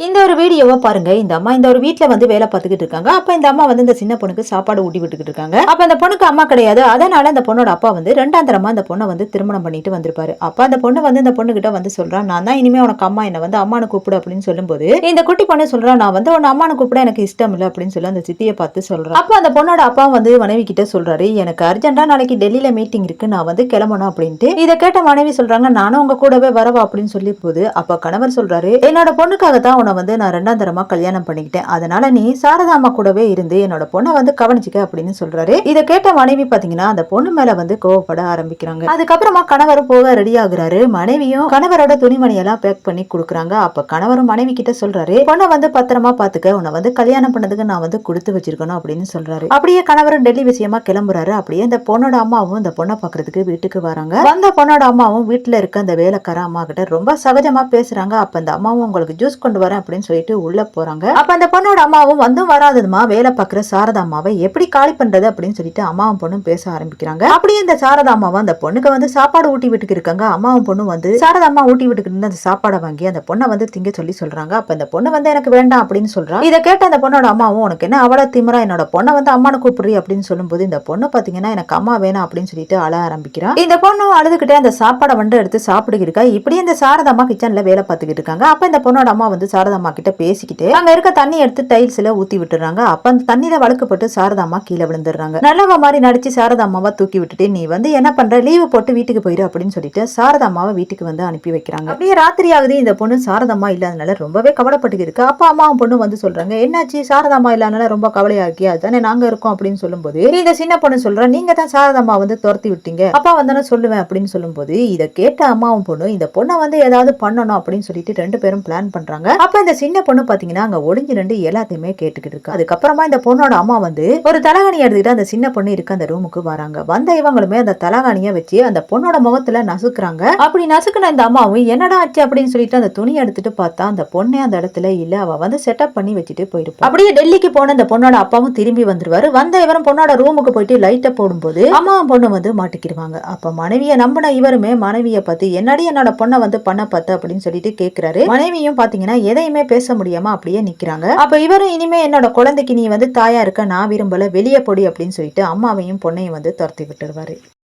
இந்த ஒரு வீடியோவை பாருங்க. இந்த அம்மா இந்த ஒரு வீட்ல வந்து வேலை பார்த்துக்கிட்டு இருக்காங்க. அப்ப இந்த அம்மா வந்து இந்த சின்ன பொண்ணுக்கு சாப்பாடு ஊட்டி விட்டுக்கிட்டு இருக்காங்க. அப்ப அந்த பொண்ணுக்கு அம்மா கிடையாது. அதனால அந்த பொண்ணோட அப்பா வந்து ரெண்டாந்தரமா அந்த பொண்ணை வந்து திருமணம் பண்ணிட்டு வந்திருப்பாரு. அப்ப அந்த பொண்ணு வந்து இந்த பொண்ணு கிட்ட வந்து சொல்றா, நான் தான் இனிமே உனக்கு அம்மா, என்ன வந்து அம்மானு கூப்பிடு அப்படின்னு சொல்லும்போது இந்த குட்டி பொண்ணு சொல்றா, நான் வந்து உன்னை அம்மானு கூப்பிட எனக்கு இஷ்டம் இல்லை அப்படின்னு சொல்லி அந்த சித்தியை பார்த்து சொல்றா. அப்ப அந்த பொண்ணோட அப்பா வந்து மனைவி கிட்ட சொல்றாரு, எனக்கு அர்ஜென்டா நாளைக்கு டெல்லியில மீட்டிங் இருக்கு, நான் வந்து கிளம்பணும் அப்படின்ட்டு. இதை கேட்ட மனைவி சொல்றாங்க, நானும் உங்க கூடவே வரவா அப்படின்னு சொல்லி போது அப்ப கணவர் சொல்றாரு, என்னோட பொண்ணுக்காக தான் உன்னை வந்து நான் ரெண்டாந்தரமா கல்யாணம் பண்ணிக்கிட்டேன், அதனால நீ சாரதாமா கூடவே இருந்து என்னோட பொண்ணை வந்து கவனிச்சுக்க அப்படின்னு சொல்றாரு. இதை கேட்ட மனைவி பாத்தீங்கன்னா அந்த பொண்ணு மேல வந்து கோவப்பட ஆரம்பிக்கிறாங்க. அதுக்கப்புறமா கணவரும் போக ரெடி ஆகுறாரு. மனைவியும் கணவரோட துணிமணி எல்லாம் பேக் பண்ணி கொடுக்குறாங்க. அப்ப கணவரும் மனைவி கிட்ட சொல்றாரு, பொண்ணை வந்து பத்திரமா பாத்துக்க, உன்னை வந்து கல்யாணம் பண்ணதுக்கு நான் வந்து கொடுத்து வச்சிருக்கணும் அப்படின்னு சொல்றாரு. அப்படியே கணவரும் டெல்லி விஷயமா கிளம்புறாரு. அப்படியே அந்த பொண்ணோட அம்மாவும் இந்த பொண்ணை பாக்குறதுக்கு வீட்டுக்கு வராங்க. வந்த பொண்ணோட அம்மாவும் வீட்டுல இருக்க அந்த வேலைக்கார அம்மா கிட்ட ரொம்ப சகஜமா பேசுறாங்க. அப்ப அந்த அம்மாவும் உங்களுக்கு ஜூஸ் கொண்டு வரேன் அப்படின்னு சொல்லிட்டு உள்ள போறாங்க. அப்ப அந்த பொண்ணோட அம்மாவும் வந்தும் வராததுமா வேலை பார்க்குற சாரதா அம்மாவை எப்படி காலி பண்றது அப்படின்னு சொல்லிட்டு அம்மாவும் பொண்ணும் பேச ஆரம்பிக்கிறாங்க. அப்படியே இந்த சாரதா அம்மாவை அந்த பொண்ணுக்கு வந்து சாப்பாடு ஊட்டி விட்டுக்கு இருக்காங்க. அம்மாவும் பொண்ணும் வந்து சாரதா அம்மா ஊட்டி விட்டுக்கு இருந்த அந்த சாப்பாடை வாங்கி அந்த பொண்ணை வந்து திங்க சொல்லி சொல்றாங்க. அப்ப அந்த பொண்ணு வந்து எனக்கு வேண்டாம் அப்படின்னு சொல்றா. இதை கேட்ட அந்த பொண்ணோட அம்மாவும், உனக்கு என்ன அவ்வளவு திமிரா என்னோட பொண்ணை வந்து அம்மானு கூப்பிடுறி அப்படின்னு சொல்லும்போது இந்த பொண்ணு பாத்தீங்கன்னா எனக்கு அம்மா வேணாம் அப்படின்னு சொல்லிட்டு அழ ஆரம்பிக்கிறான். இந்த பொண்ணும் அழுதுகிட்டே அந்த சாப்பாடை வந்து எடுத்து சாப்பிட்டு இருக்கா. இப்படியே இந்த சாரதா அம்மா கிச்சன்ல வேலை பார்த்துக்கிட்டு இருக்காங்க. அப்ப இந்த பொண்ணோட அம்மா வந்து சாரதா அம்மா கிட்ட பேசிக்கிட்டு அங்க இருக்க தண்ணி எடுத்து டைல்ஸ்ல ஊத்தி விட்டுறாங்க. அப்ப அந்த தண்ணியில வழுக்கப்பட்டு சாரதாமா கீழே விழுந்துடுறாங்க. நல்லவ மாதிரி நடிச்சு சாரதாமாவை தூக்கி விட்டுட்டு, நீ வந்து என்ன பண்ற, லீவு போட்டு வீட்டுக்கு போயிரு அப்படின்னு சொல்லிட்டு சாரதாமாவை வீட்டுக்கு வந்து அனுப்பி வைக்கிறாங்க. அப்படியே ராத்திரி ஆகுது. இந்த பொண்ணு சாரதாமா இல்லாதனால ரொம்பவே கவலைப்பட்டு இருக்கு. அப்பா அம்மாவும் பொண்ணு வந்து சொல்றாங்க, என்னாச்சு, சாரதாமா இல்லாதனால ரொம்ப கவலையாக்கி, அதுதானே நாங்க இருக்கோம் அப்படின்னு சொல்லும்போது இந்த சின்ன பொண்ணு சொல்ற, நீங்க தான் சாரதாமா வந்து துரத்தி விட்டீங்க, அப்பா வந்தானே சொல்லுவேன் அப்படின்னு சொல்லும்போது இதை கேட்ட அம்மாவும் பொண்ணு இந்த பொண்ணை வந்து ஏதாவது பண்ணணும் அப்படின்னு சொல்லிட்டு ரெண்டு பேரும் பிளான் பண்றாங்க. அப்ப இந்த சின்ன பொண்ணு பாத்தீங்கன்னா அங்க ஒளிஞ்சு ரெண்டு எல்லாத்தையுமே கேட்டுக்கிட்டு இருக்கு. அதுக்கப்புறமா இந்த பொண்ணோட அம்மா வந்து ஒரு தலகாணி எடுத்துக்கிட்டு அந்த சின்ன பொண்ணு இருக்க அந்த ரூமுக்கு வராங்க. வந்த இவங்களுமே அந்த தலகாணியை வச்சு அந்த பொண்ணோட முகத்துல நசுக்குறாங்க. அப்படி நசுக்குன இந்த அம்மாவும் என்னடா ஆச்சு அப்படின்னு சொல்லிட்டு அந்த துணி எடுத்துட்டு பார்த்தா அந்த பொண்ணே அந்த இடத்துல இல்ல. அவ வந்து செட்டப் பண்ணி வச்சுட்டு போயிருப்பா. அப்படியே டெல்லிக்கு போன இந்த பொண்ணோட அப்பாவும் திரும்பி வந்துருவாரு. வந்த இவரும் பொண்ணோட ரூமுக்கு போயிட்டு லைட்டை போடும்போது அம்மாவும் பொண்ணு வந்து மாட்டிக்கிடுவாங்க. அப்ப மனைவியை நம்பின இவருமே மனைவியை பத்தி என்னடி என்னோட பொண்ணை வந்து பண்ண பார்த்த அப்படின்னு சொல்லிட்டு கேட்கிறாரு. மனைவியும் பாத்தீங்கன்னா எதையுமே பேச முடியாம அப்படியே நிக்கிறாங்க. அப்ப இவரும் இனிமே என்னோட குழந்தைக்கு நீ வந்து தாயா இருக்க நான் விரும்பல, வெளியே பொடி அப்படின்னு சொல்லிட்டு அம்மாவையும் பொண்ணையும் வந்து துரத்தி விட்டுருவாரு.